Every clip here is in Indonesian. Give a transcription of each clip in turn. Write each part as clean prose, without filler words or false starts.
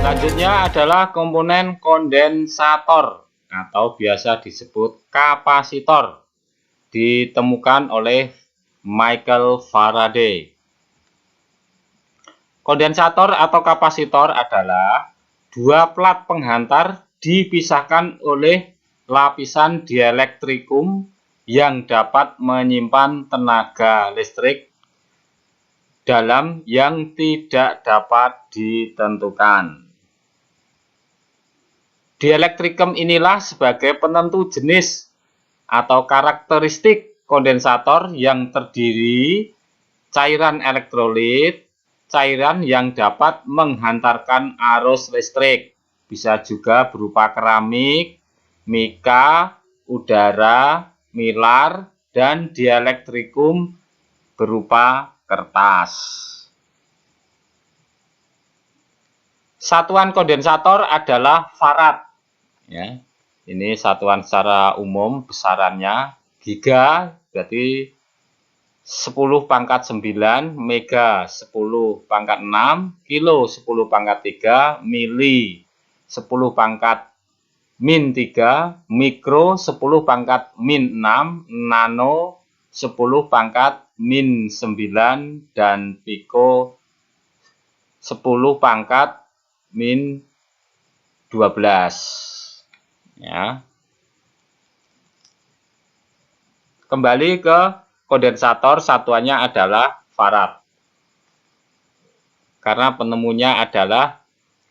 Selanjutnya adalah komponen kondensator atau biasa disebut kapasitor, ditemukan oleh Michael Faraday. Kondensator atau kapasitor adalah dua plat penghantar dipisahkan oleh lapisan dielektrikum yang dapat menyimpan tenaga listrik dalam yang tidak dapat ditentukan. Dielektrikum inilah sebagai penentu jenis atau karakteristik kondensator yang terdiri cairan elektrolit, cairan yang dapat menghantarkan arus listrik, bisa juga berupa keramik, mika, udara, milar, dan dielektrikum berupa kertas. Satuan kondensator adalah farad. Ya, ini satuan secara umum besarannya giga, berarti 10 pangkat 9, mega 10 pangkat 6, kilo 10 pangkat 3, mili 10 pangkat min 3, mikro 10 pangkat min 6, nano 10 pangkat min 9, dan piko 10 pangkat min 12. Ya. Kembali ke kondensator, satuannya adalah farad. Karena penemunya adalah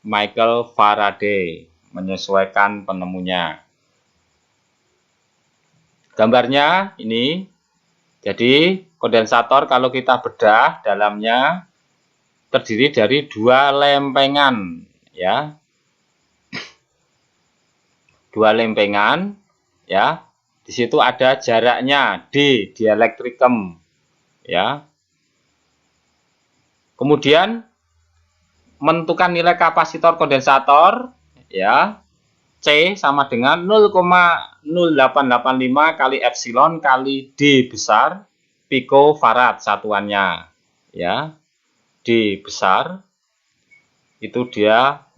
Michael Faraday, menyesuaikan penemunya. Gambarnya ini. Jadi kondensator kalau kita bedah dalamnya terdiri dari dua lempengan, ya. Dua lempengan, ya. Di situ ada jaraknya D, dielektrikum, ya. Kemudian menentukan nilai kapasitor kondensator, ya. C sama dengan 0,0885 kali epsilon kali D besar picofarad satuannya, ya. D besar itu dia.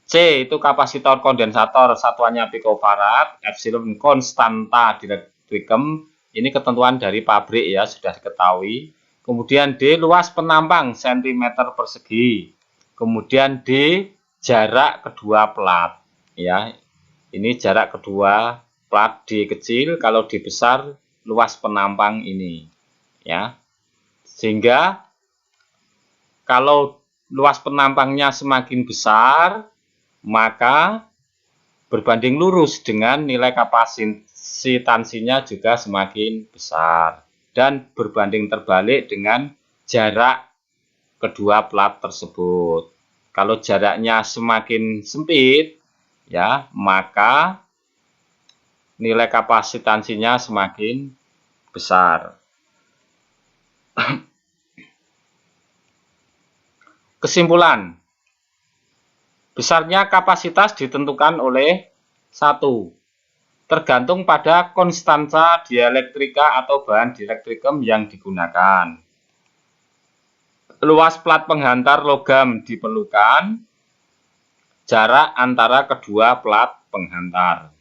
C itu kapasitor kondensator, satuannya picofarad, epsilon konstanta dielektrikum, ini ketentuan dari pabrik ya, sudah diketahui. Kemudian D luas penampang cm persegi. Kemudian D jarak kedua plat, ya. Ini jarak kedua plat D kecil, kalau D besar luas penampang ini, ya. Sehingga kalau luas penampangnya semakin besar, maka berbanding lurus dengan nilai kapasitansinya juga semakin besar, dan berbanding terbalik dengan jarak kedua plat tersebut. Kalau jaraknya semakin sempit, ya, maka nilai kapasitansinya semakin besar. Kesimpulan. Besarnya kapasitas ditentukan oleh 1. Tergantung pada konstansa dielektrika atau bahan dielektrikum yang digunakan. Luas plat penghantar logam diperlukan. Jarak antara kedua plat penghantar.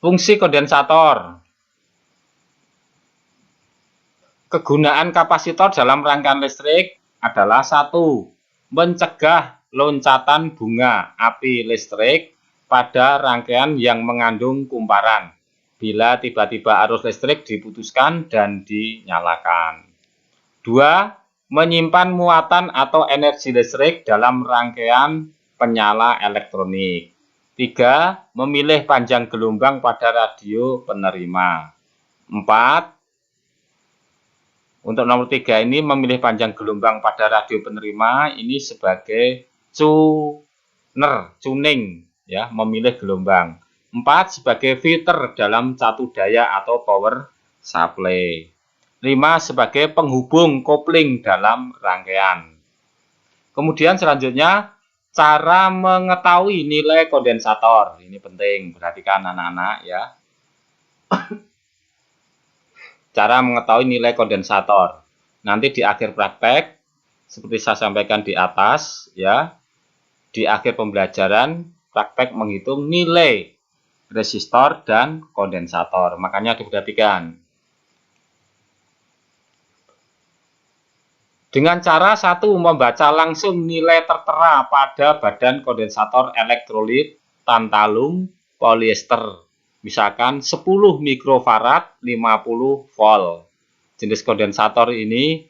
Fungsi kondensator. Kegunaan kapasitor dalam rangkaian listrik adalah 1. Mencegah loncatan bunga api listrik pada rangkaian yang mengandung kumparan bila tiba-tiba arus listrik diputuskan dan dinyalakan. 2. Menyimpan muatan atau energi listrik dalam rangkaian penyala elektronik. 3. Memilih panjang gelombang pada radio penerima. 4. Untuk nomor 3 ini memilih panjang gelombang pada radio penerima ini sebagai tuning, ya, memilih gelombang. 4. Sebagai filter dalam catu daya atau power supply. 5. Sebagai penghubung kopling dalam rangkaian. Kemudian selanjutnya cara mengetahui nilai kondensator. Ini penting, perhatikan anak-anak ya. Cara mengetahui nilai kondensator. Nanti di akhir praktek seperti saya sampaikan di atas ya. Di akhir pembelajaran praktek menghitung nilai resistor dan kondensator. Makanya diperhatikan. Dengan cara satu, membaca langsung nilai tertera pada badan kondensator elektrolit tantalum polyester. Misalkan 10 mikrofarad 50 volt. Jenis kondensator ini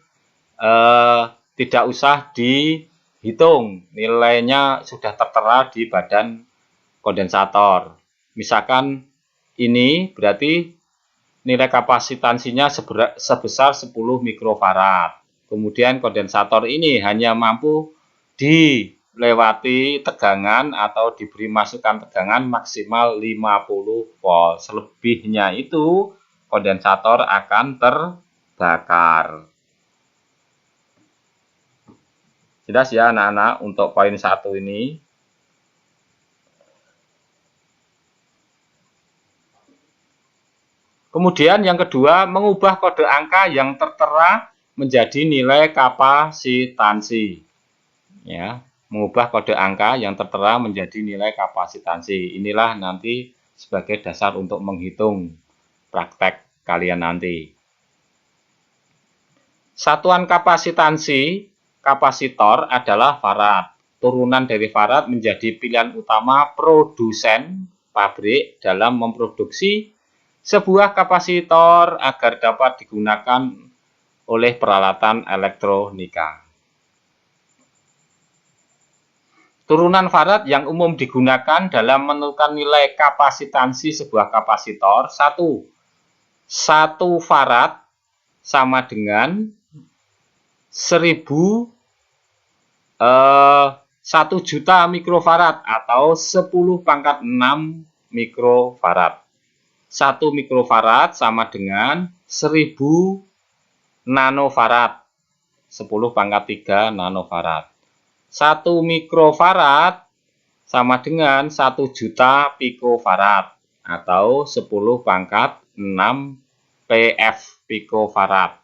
tidak usah dihitung, nilainya sudah tertera di badan kondensator. Misalkan ini berarti nilai kapasitansinya sebesar 10 mikrofarad. Kemudian kondensator ini hanya mampu dilewati tegangan atau diberi masukan tegangan maksimal 50 volt. Selebihnya itu kondensator akan terbakar. Jelas ya anak-anak untuk poin 1 ini. Kemudian yang kedua, mengubah kode angka yang tertera menjadi nilai kapasitansi. Ya, mengubah kode angka yang tertera menjadi nilai kapasitansi. Inilah nanti sebagai dasar untuk menghitung praktek kalian nanti. Satuan kapasitansi kapasitor adalah farad. Turunan dari farad menjadi pilihan utama produsen pabrik dalam memproduksi sebuah kapasitor agar dapat digunakan oleh peralatan elektronika. Turunan farad yang umum digunakan dalam menentukan nilai kapasitansi sebuah kapasitor. 1 farad sama dengan 1 juta mikrofarad atau 10 pangkat 6 mikrofarad. 1 mikrofarad sama dengan 1000 nanofarad, 10 pangkat 3 nanofarad. 1 mikrofarad sama dengan 1 juta pikofarad atau 10 pangkat 6 PF pikofarad.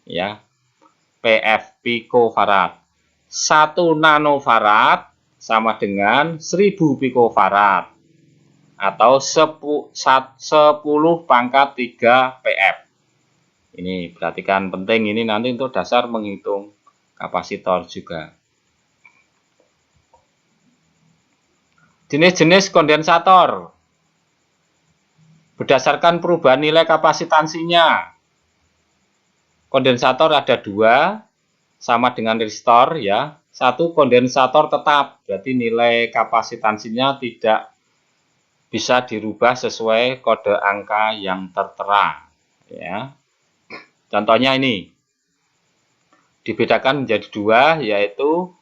Ya, PF pikofarad. 1 nanofarad sama dengan 1000 pikofarad atau 10 pangkat 3 PF. Ini perhatikan penting, ini nanti untuk dasar menghitung kapasitor juga. Jenis-jenis kondensator. Berdasarkan perubahan nilai kapasitansinya. Kondensator ada 2, sama dengan resistor ya. 1 kondensator tetap, berarti nilai kapasitansinya tidak bisa dirubah sesuai kode angka yang tertera ya. Contohnya ini dibedakan menjadi 2, yaitu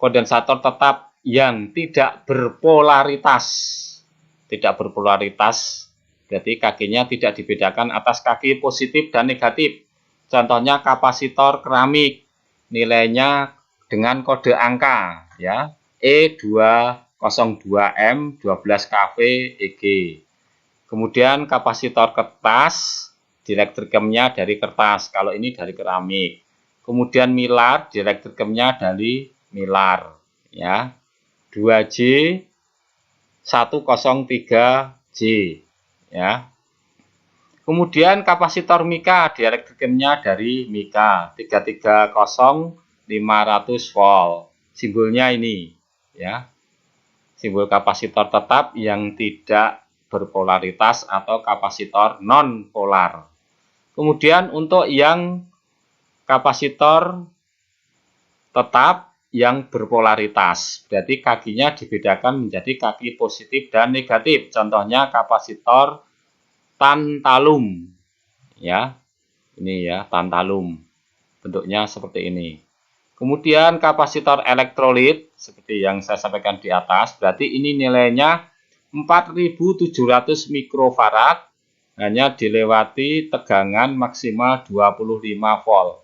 kondensator tetap yang tidak berpolaritas. Tidak berpolaritas berarti kakinya tidak dibedakan atas kaki positif dan negatif. Contohnya kapasitor keramik, nilainya dengan kode angka ya, E202M 12kV EG. Kemudian kapasitor kertas, dielektrikemnya dari kertas, kalau ini dari keramik. Kemudian milar, dielektrikemnya dari milar ya. 2J 103J ya. Kemudian kapasitor mika, dielektrikemnya dari mika 330 500 volt. Simbolnya ini ya. Simbol kapasitor tetap yang tidak berpolaritas atau kapasitor non polar. Kemudian untuk yang kapasitor tetap yang berpolaritas, berarti kakinya dibedakan menjadi kaki positif dan negatif. Contohnya kapasitor tantalum ya. Ini ya, tantalum. Bentuknya seperti ini. Kemudian kapasitor elektrolit seperti yang saya sampaikan di atas, berarti ini nilainya 4700 mikrofarad, hanya dilewati tegangan maksimal 25 volt.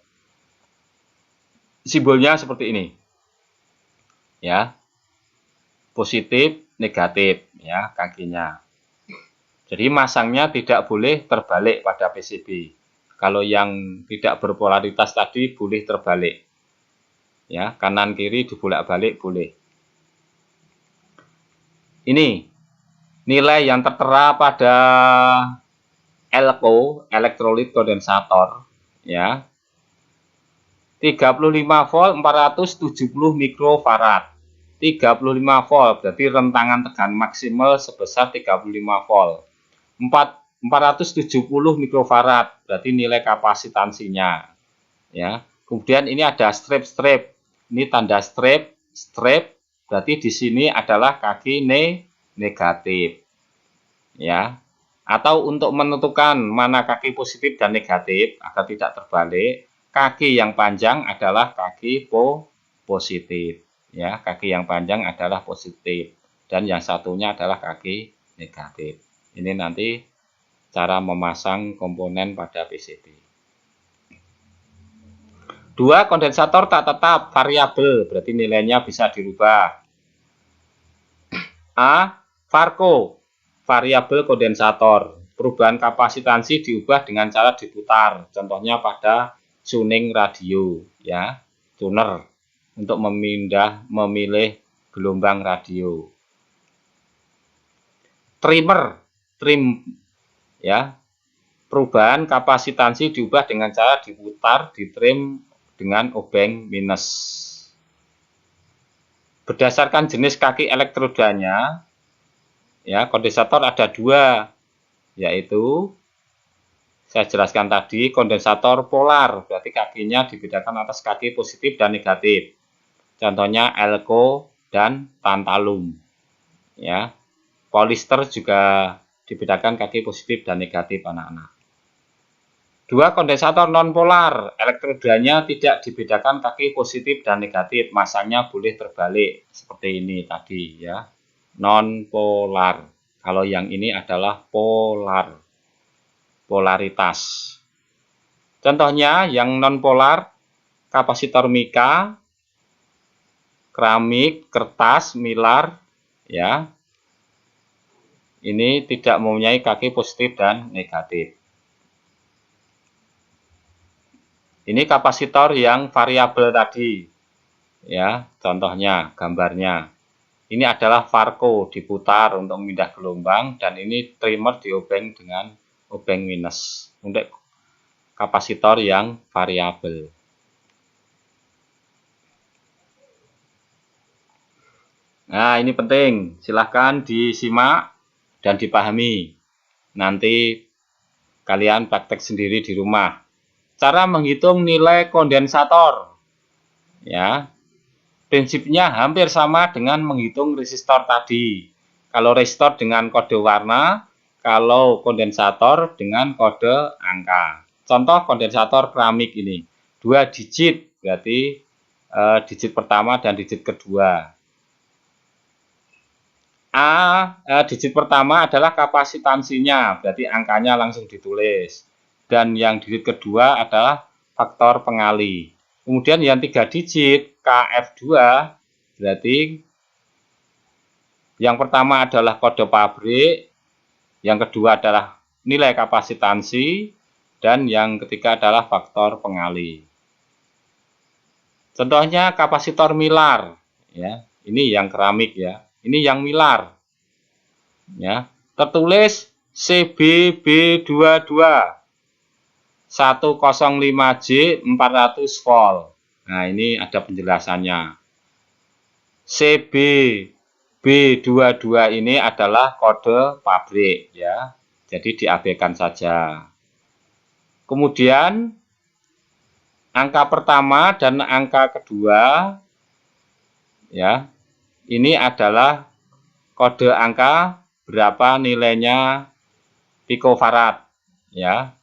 Simbolnya seperti ini. Ya. Positif, negatif ya kakinya. Jadi masangnya tidak boleh terbalik pada PCB. Kalau yang tidak berpolaritas tadi boleh terbalik. Ya, kanan kiri dibolak-balik boleh. Ini nilai yang tertera pada ELCO, elektrolit kondensator, ya. 35 volt 470 mikrofarad. 35 volt berarti rentangan tegangan maksimal sebesar 35 volt. 470 mikrofarad berarti nilai kapasitansinya. Ya. Kemudian ini ada strip-strip. Ini tanda strip berarti di sini adalah kaki negatif. Ya. Atau untuk menentukan mana kaki positif dan negatif agar tidak terbalik, kaki yang panjang adalah kaki positif. Ya, kaki yang panjang adalah positif dan yang satunya adalah kaki negatif. Ini nanti cara memasang komponen pada PCB. Dua, kondensator tak tetap, variabel, berarti nilainya bisa dirubah. A. Varco, variabel kondensator. Perubahan kapasitansi diubah dengan cara diputar. Contohnya pada tuning radio, ya, tuner untuk memilih gelombang radio. Trim, ya, perubahan kapasitansi diubah dengan cara diputar, ditrim dengan obeng minus. Berdasarkan jenis kaki elektrodanya, ya, kondensator ada dua, yaitu saya jelaskan tadi kondensator polar, berarti kakinya dibedakan atas kaki positif dan negatif. Contohnya elko dan tantalum. Ya, polister juga dibedakan kaki positif dan negatif anak-anak. Dua, kondensator non-polar, elektrodanya tidak dibedakan kaki positif dan negatif, masangnya boleh terbalik seperti ini tadi, ya, non-polar. Kalau yang ini adalah polar, polaritas. Contohnya yang non-polar, kapasitor mika, keramik, kertas, milar, ya, ini tidak mempunyai kaki positif dan negatif. Ini kapasitor yang variabel tadi, ya, contohnya, gambarnya. Ini adalah Varco, diputar untuk memindah gelombang, dan ini trimmer diobeng dengan obeng minus untuk kapasitor yang variabel. Nah, ini penting, silahkan disimak dan dipahami. Nanti kalian praktek sendiri di rumah. Cara menghitung nilai kondensator, ya, prinsipnya hampir sama dengan menghitung resistor tadi. Kalau resistor dengan kode warna, kalau kondensator dengan kode angka. Contoh kondensator keramik ini, 2 digit, berarti digit pertama dan digit kedua. Digit pertama adalah kapasitansinya, berarti angkanya langsung ditulis. Dan yang digit kedua adalah faktor pengali. Kemudian yang 3 digit, KF2, berarti yang pertama adalah kode pabrik, yang kedua adalah nilai kapasitansi, dan yang ketiga adalah faktor pengali. Contohnya kapasitor milar, ya, ini yang keramik, ya, ini yang milar, ya, tertulis CBB22. 105J 400 volt. Nah, ini ada penjelasannya. CBB22 ini adalah kode pabrik, ya. Jadi diabaikan saja. Kemudian angka pertama dan angka kedua, ya. Ini adalah kode angka berapa nilainya pikofarad, ya.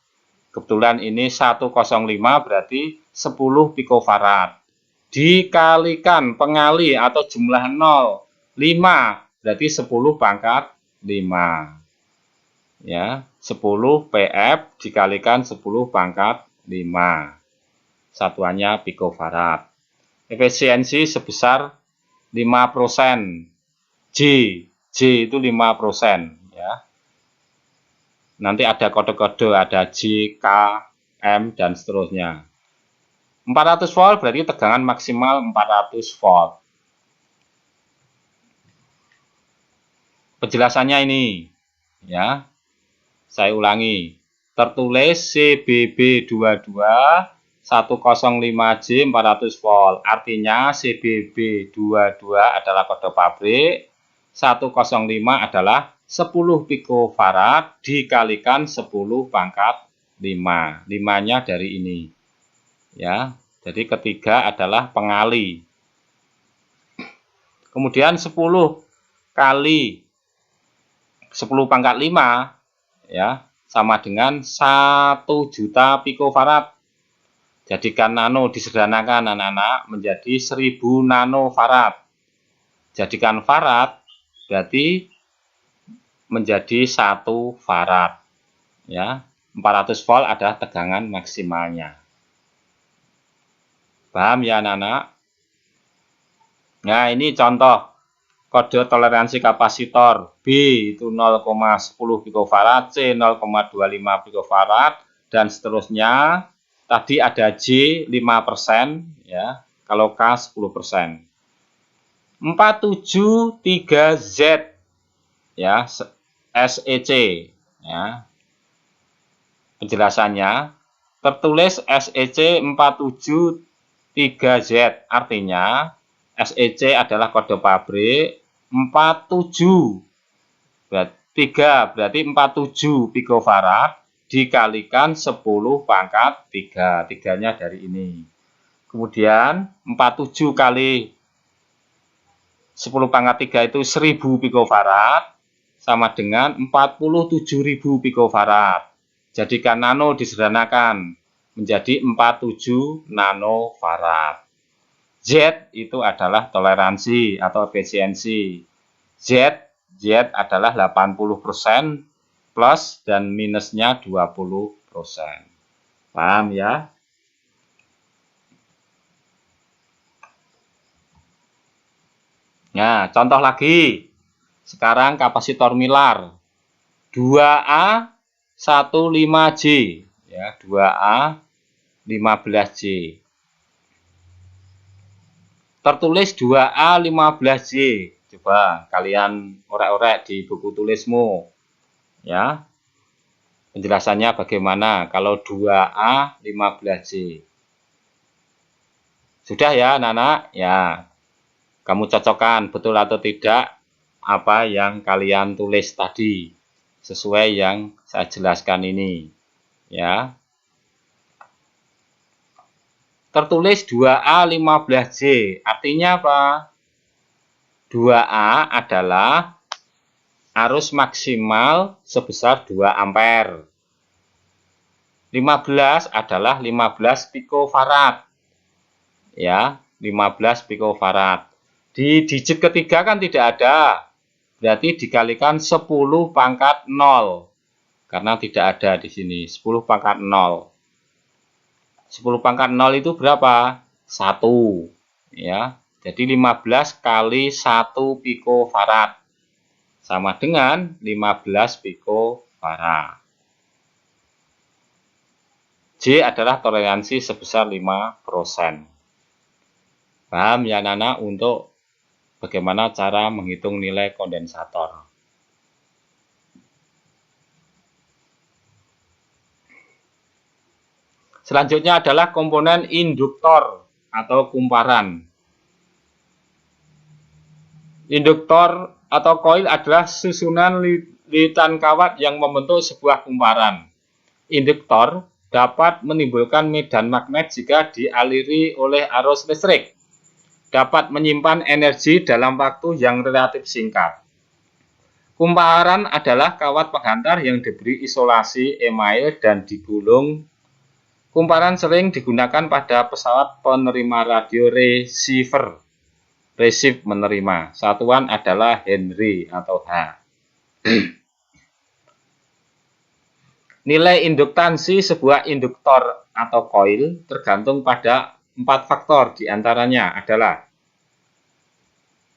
Kebetulan ini 105 berarti 10 pikofarad. Dikalikan pengali atau jumlah 0, 5 berarti 10 pangkat 5. Ya, 10 PF dikalikan 10 pangkat 5. Satuannya pikofarad. Efisiensi sebesar 5%. J itu 5%, ya. Nanti ada kode-kode, ada J, K, M, dan seterusnya. 400 volt berarti tegangan maksimal 400 volt. Penjelasannya ini, ya. Saya ulangi. Tertulis CBB22 105J 400 volt. Artinya CBB22 adalah kode pabrik, 105 adalah 10 picofarad dikalikan 10 pangkat 5. 5-nya dari ini. Ya, jadi ketiga adalah pengali. Kemudian 10 kali 10 pangkat 5 ya, sama dengan 1 juta picofarad. Jadikan nano disederhanakan anak-anak menjadi 1000 nanofarad. Jadikan farad berarti menjadi 1 farad. Ya, 400 volt adalah tegangan maksimalnya. Paham ya anak-anak? Nah, ini contoh kode toleransi kapasitor. B itu 0,10 picofarad, C 0,25 picofarad, dan seterusnya. Tadi ada J 5%, ya. Kalau K 10%. 473Z, ya, SEC, ya. Penjelasannya tertulis SEC 473Z, artinya SEC adalah kode pabrik, 47 berarti 47 picofarad dikalikan 10 pangkat 3. 3-nya dari ini. Kemudian 47 kali 10 pangkat 3 itu 1000 picofarad sama dengan 47.000 picofarad. Jadikan nano disederhanakan menjadi 47 nanofarad. Z itu adalah toleransi atau efisiensi. Z adalah 80% plus dan minusnya 20%. Paham ya? Nah, contoh lagi. Sekarang kapasitor Miller 2A 15J, ya, 2A 15J. Tertulis 2A 15J. Coba kalian orek-orek di buku tulismu. Ya. Penjelasannya bagaimana kalau 2A 15J. Sudah ya, anak-anak? Ya. Kamu cocokkan betul atau tidak apa yang kalian tulis tadi. Sesuai yang saya jelaskan ini. Ya. Tertulis 2A 15J, artinya apa? 2A adalah arus maksimal sebesar 2 ampere. 15 adalah 15 picofarad. Ya, 15 picofarad. Di digit ketiga kan tidak ada. Berarti dikalikan 10 pangkat 0. Karena tidak ada di sini, 10 pangkat 0. 10 pangkat 0 itu berapa? 1. Ya. Jadi 15 kali 1 picofarad. Sama dengan 15 picofarad. J adalah toleransi sebesar 5%. Paham ya anak-anak untuk bagaimana cara menghitung nilai kondensator. Selanjutnya adalah komponen induktor atau kumparan. Induktor atau koil adalah susunan lilitan kawat yang membentuk sebuah kumparan. Induktor dapat menimbulkan medan magnet jika dialiri oleh arus listrik. Dapat menyimpan energi dalam waktu yang relatif singkat. Kumparan adalah kawat penghantar yang diberi isolasi email dan digulung. Kumparan sering digunakan pada pesawat penerima radio receiver. Receive menerima. Satuan adalah Henry atau H. Nilai induktansi sebuah induktor atau koil tergantung pada 4 faktor, diantaranya adalah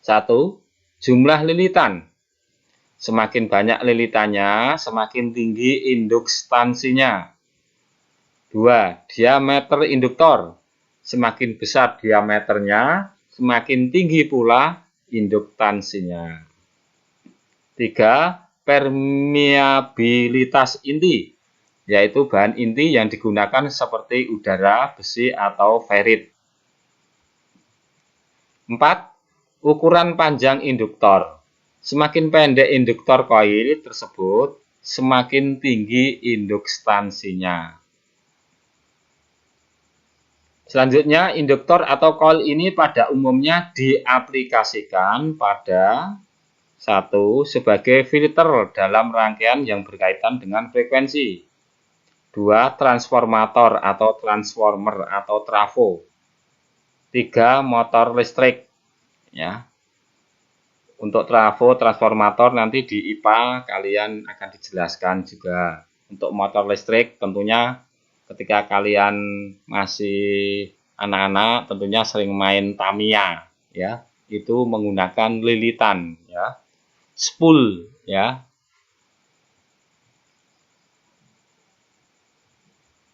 1. Jumlah lilitan. Semakin banyak lilitannya, semakin tinggi induktansinya. 2. Diameter induktor. Semakin besar diameternya, semakin tinggi pula induktansinya. 3. Permeabilitas inti, yaitu bahan inti yang digunakan seperti udara, besi, atau ferrit. 4. Ukuran panjang induktor. Semakin pendek induktor koil tersebut, semakin tinggi induktansinya. Selanjutnya, induktor atau koil ini pada umumnya diaplikasikan pada 1. Sebagai filter dalam rangkaian yang berkaitan dengan frekuensi. 2. Transformator atau transformer atau trafo. 3. Motor listrik. Ya. Untuk trafo, transformator nanti di IPA kalian akan dijelaskan juga. Untuk motor listrik tentunya ketika kalian masih anak-anak tentunya sering main Tamiya, ya. Itu menggunakan lilitan, ya. Spool, ya.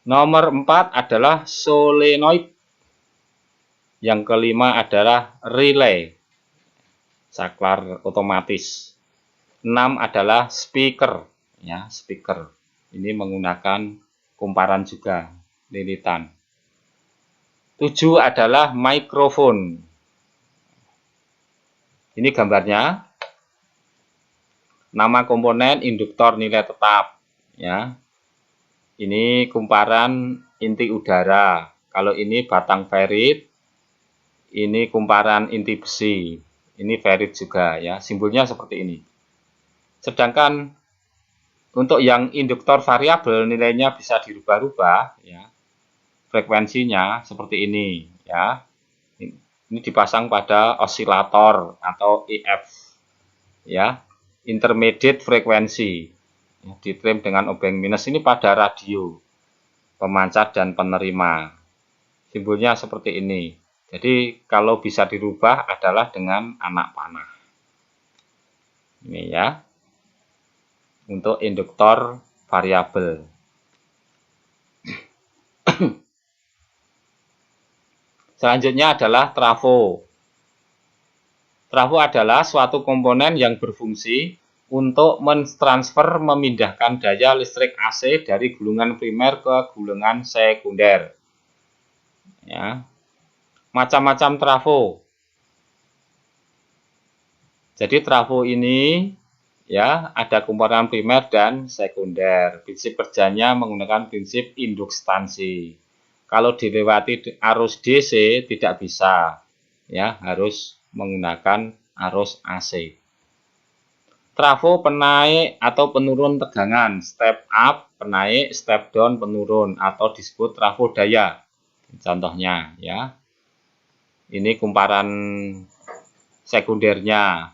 Nomor 4 adalah solenoid. Yang kelima adalah relay, saklar otomatis. 6 adalah speaker, ya, speaker. Ini menggunakan kumparan juga, lilitan. 7 adalah mikrofon. Ini gambarnya. Nama komponen induktor nilai tetap, ya. Ini kumparan inti udara. Kalau ini batang ferrit, ini kumparan inti besi. Ini ferrit juga, ya. Simbolnya seperti ini. Sedangkan untuk yang induktor variabel nilainya bisa dirubah-rubah, ya. Frekuensinya seperti ini, ya. Ini dipasang pada osilator atau EF, ya. Intermediate frekuensi. Ditrim dengan obeng minus ini pada radio, pemancar dan penerima. Simbolnya seperti ini. Jadi kalau bisa dirubah adalah dengan anak panah. Ini ya. Untuk induktor variabel. Selanjutnya adalah trafo. Trafo adalah suatu komponen yang berfungsi untuk mentransfer memindahkan daya listrik AC dari gulungan primer ke gulungan sekunder. Ya. Macam-macam trafo. Jadi trafo ini ya ada komponen primer dan sekunder. Prinsip kerjanya menggunakan prinsip induktansi. Kalau dilewati arus DC tidak bisa, ya harus menggunakan arus AC. Trafo penaik atau penurun tegangan, step up, penaik, step down, penurun, atau disebut trafo daya. Contohnya, ya. Ini kumparan sekundernya.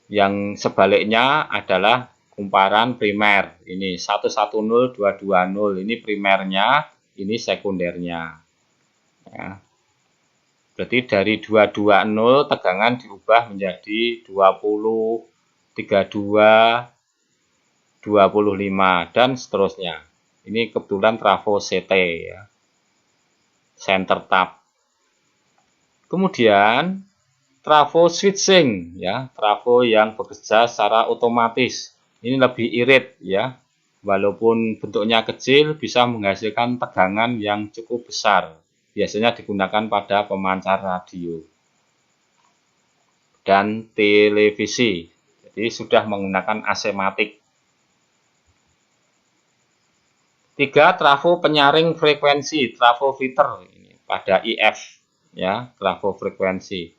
Yang sebaliknya adalah kumparan primer. Ini 110, 220. Ini primernya, ini sekundernya. Ya. Berarti dari 220 tegangan diubah menjadi 20, 32, 25 dan seterusnya. Ini kebetulan trafo CT ya. Center tap. Kemudian trafo switching ya, trafo yang bekerja secara otomatis. Ini lebih irit ya. Walaupun bentuknya kecil bisa menghasilkan tegangan yang cukup besar. Biasanya digunakan pada pemancar radio dan televisi. Jadi sudah menggunakan asematik. 3. Trafo penyaring frekuensi, trafo filter ini pada IF ya, trafo frekuensi.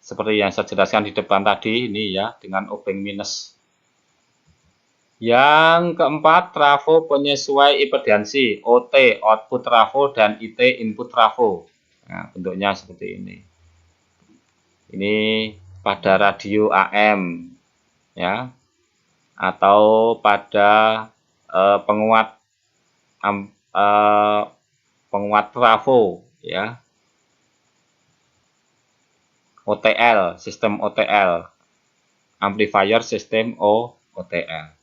Seperti yang saya jelaskan di depan tadi ini ya dengan obeng minus. Yang keempat, trafo penyesuai impedansi, OT, output trafo, dan IT, input trafo. Nah, bentuknya seperti ini. Ini pada radio AM, ya, atau pada penguat trafo, ya, OTL, sistem OTL, amplifier sistem OTL.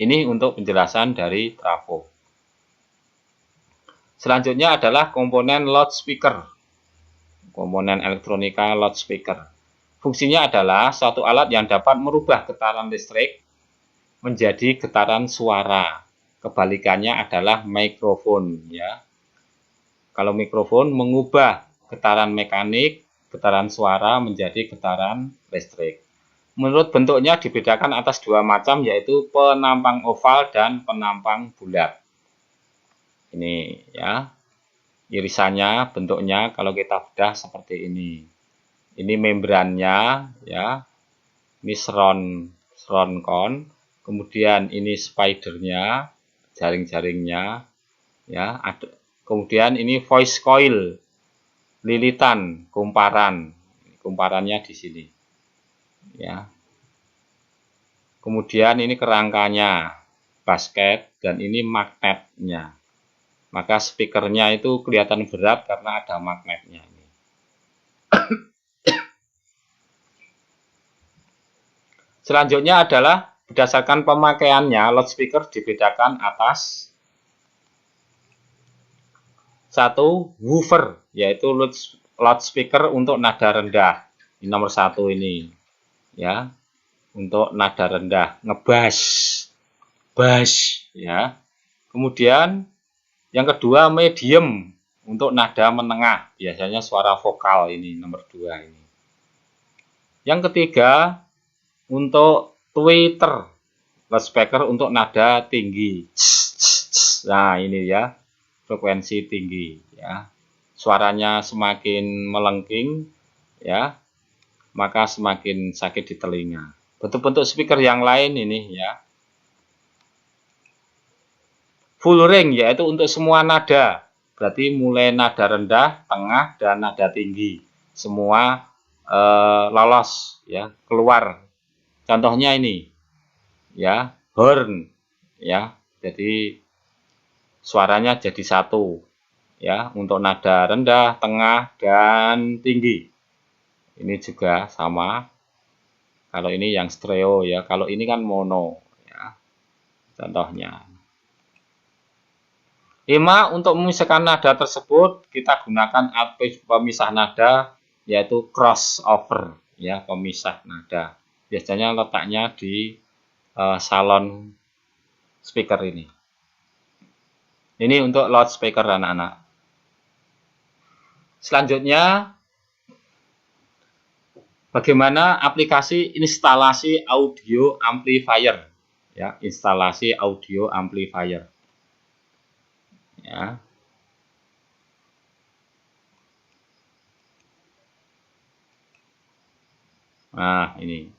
Ini untuk penjelasan dari trafo. Selanjutnya adalah komponen loudspeaker. Komponen elektronika loudspeaker. Fungsinya adalah suatu alat yang dapat merubah getaran listrik menjadi getaran suara. Kebalikannya adalah mikrofon, ya. Kalau mikrofon mengubah getaran mekanik, getaran suara menjadi getaran listrik. Menurut bentuknya dibedakan atas dua macam, yaitu penampang oval dan penampang bulat. Ini ya, irisannya, bentuknya kalau kita bedah seperti ini. Ini membrannya, ya. Ini surround cone. Kemudian ini spidernya, jaring-jaringnya, ya. Kemudian ini voice coil, lilitan, kumparannya di sini, ya. Kemudian ini kerangkanya, basket, dan ini magnetnya. Maka speakernya itu kelihatan berat karena ada magnetnya. Selanjutnya adalah berdasarkan pemakaiannya, loudspeaker dibedakan atas satu woofer, yaitu loudspeaker untuk nada rendah. Ini nomor satu ini, ya, untuk nada rendah, ngebass, bass, ya. Kemudian yang kedua medium untuk nada menengah, biasanya suara vokal, ini nomor 2 ini. Yang ketiga untuk tweeter, loudspeaker untuk nada tinggi. Nah, ini ya, frekuensi tinggi, ya. Suaranya semakin melengking, ya, maka semakin sakit di telinga. Bentuk-bentuk speaker yang lain ini, ya. Full ring, yaitu untuk semua nada. Berarti mulai nada rendah, tengah, dan nada tinggi. Semua lolos, ya, keluar. Contohnya ini, ya, horn, ya. Jadi suaranya jadi satu, ya, untuk nada rendah, tengah, dan tinggi. Ini juga sama. Kalau ini yang stereo, ya. Kalau ini kan mono, ya. Contohnya. 5. Untuk memisahkan nada tersebut, kita gunakan alat pemisah nada, yaitu crossover, ya, pemisah nada. Biasanya letaknya di salon speaker ini. Ini untuk loudspeaker anak-anak. Selanjutnya, bagaimana aplikasi instalasi audio amplifier, ya, instalasi audio amplifier. Ya. Nah, ini.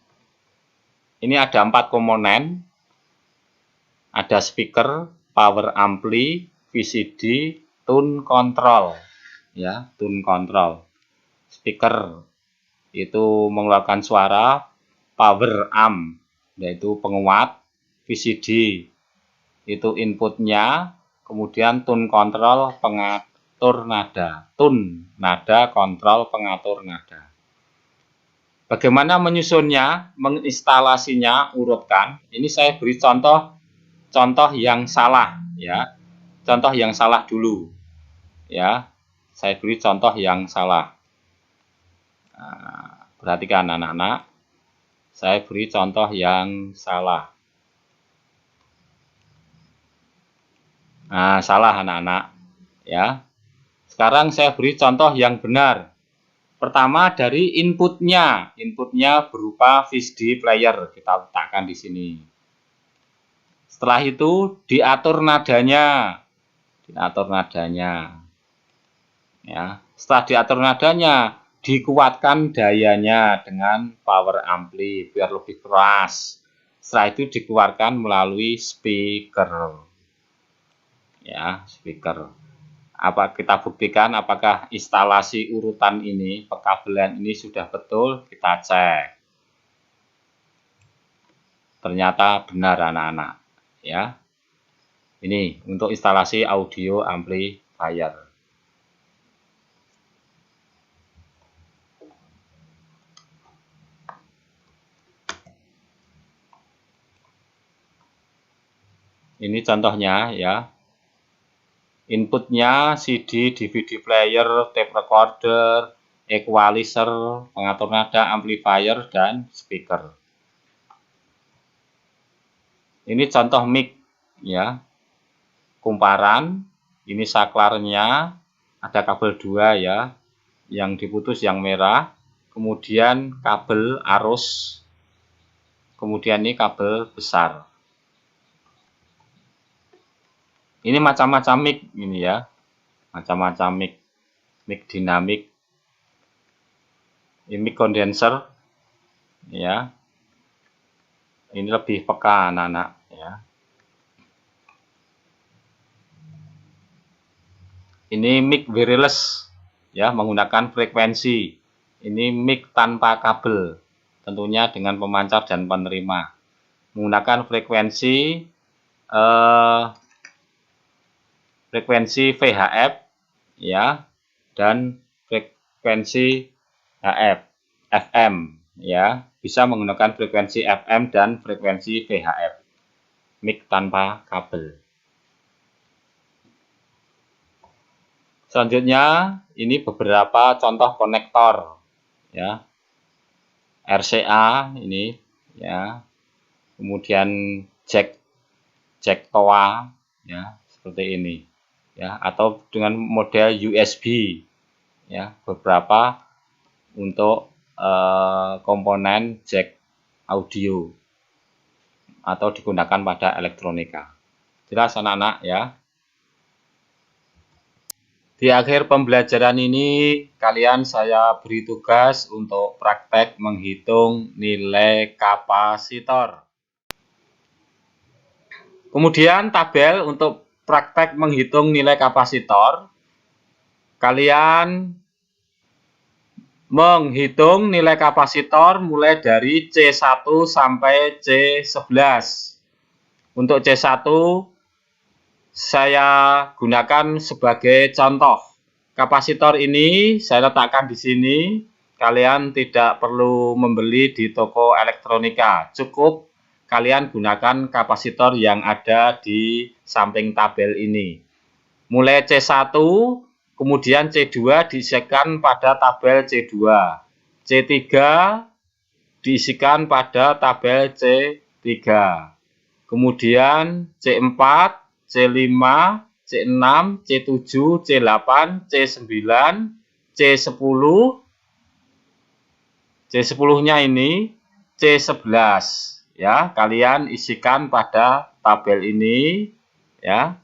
Ini ada 4 komponen. Ada speaker, power ampli, VCD, tune control. Ya, tune control. Speaker itu mengeluarkan suara, power amp yaitu penguat, VCD itu inputnya, kemudian tune control pengatur nada. Tune nada, kontrol pengatur nada. Bagaimana menyusunnya, menginstalasinya, urutkan. Ini saya beri contoh yang salah, ya. Contoh yang salah dulu, ya. Saya beri contoh yang salah. Nah, perhatikan anak-anak. Saya beri contoh yang salah. Nah, salah anak-anak, ya. Sekarang saya beri contoh yang benar. Pertama dari inputnya. Inputnya berupa VCD player. Kita letakkan di sini. Setelah itu diatur nadanya. Diatur nadanya. Ya. Setelah diatur nadanya, dikuatkan dayanya dengan power ampli biar lebih keras. Setelah itu dikeluarkan melalui speaker. Ya, speaker. Apa kita buktikan apakah instalasi urutan ini, pekabelan ini sudah betul, kita cek. Ternyata benar anak-anak, ya. Ini untuk instalasi audio amplifier. Ini contohnya, ya. Inputnya CD, DVD player, tape recorder, equalizer, pengatur nada, amplifier, dan speaker. Ini contoh mic ya. Kumparan, ini saklarnya, ada kabel 2 ya. Yang diputus yang merah, kemudian kabel arus, kemudian ini kabel besar. Ini macam-macam mic ini ya, macam-macam mic dinamik, ini mic condenser ya. Ini lebih peka anak-anak ya. Ini mic wireless ya, menggunakan frekuensi. Ini mic tanpa kabel, tentunya dengan pemancar dan penerima. Menggunakan frekuensi VHF ya, dan frekuensi FM ya, bisa menggunakan frekuensi FM dan frekuensi VHF. Mic tanpa kabel. Selanjutnya ini beberapa contoh konektor ya. RCA ini ya. Kemudian jack TOA ya, seperti ini. Ya, atau dengan model USB ya, beberapa untuk komponen jack audio atau digunakan pada elektronika. Jelas anak-anak ya. Di akhir pembelajaran ini kalian saya beri tugas untuk praktek menghitung nilai kapasitor. Kemudian tabel untuk praktek menghitung nilai kapasitor, kalian menghitung nilai kapasitor mulai dari C1 sampai C11. Untuk C1 saya gunakan sebagai contoh. Kapasitor ini saya letakkan di sini. Kalian tidak perlu membeli di toko elektronika. Cukup kalian gunakan kapasitor yang ada di samping tabel ini. Mulai C1, kemudian C2 diisikan pada tabel C2. C3 diisikan pada tabel C3. Kemudian C4, C5, C6, C7, C8, C9, C10. C10-nya ini C11. Ya, kalian isikan pada tabel ini ya.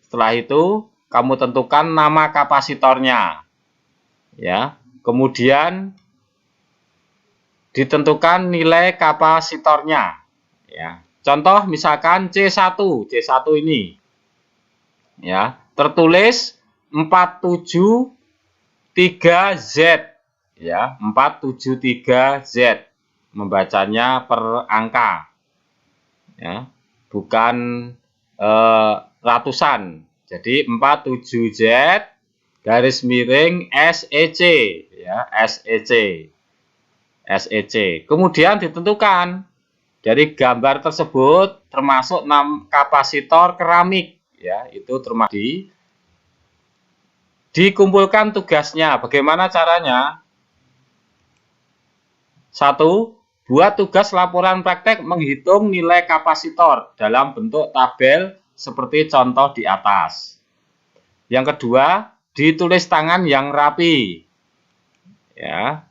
Setelah itu kamu tentukan nama kapasitornya ya. Kemudian ditentukan nilai kapasitornya ya. Contoh misalkan C1 ini ya, tertulis 473Z ya, 473Z. Membacanya per angka ya, bukan ratusan. Jadi 47Z garis miring SEC ya, SEC. Kemudian ditentukan dari gambar tersebut termasuk 6 kapasitor keramik ya, itu termasuk dikumpulkan tugasnya. Bagaimana caranya? 1. Buat tugas laporan praktek menghitung nilai kapasitor dalam bentuk tabel seperti contoh di atas. Yang kedua, ditulis tangan yang rapi. Ya.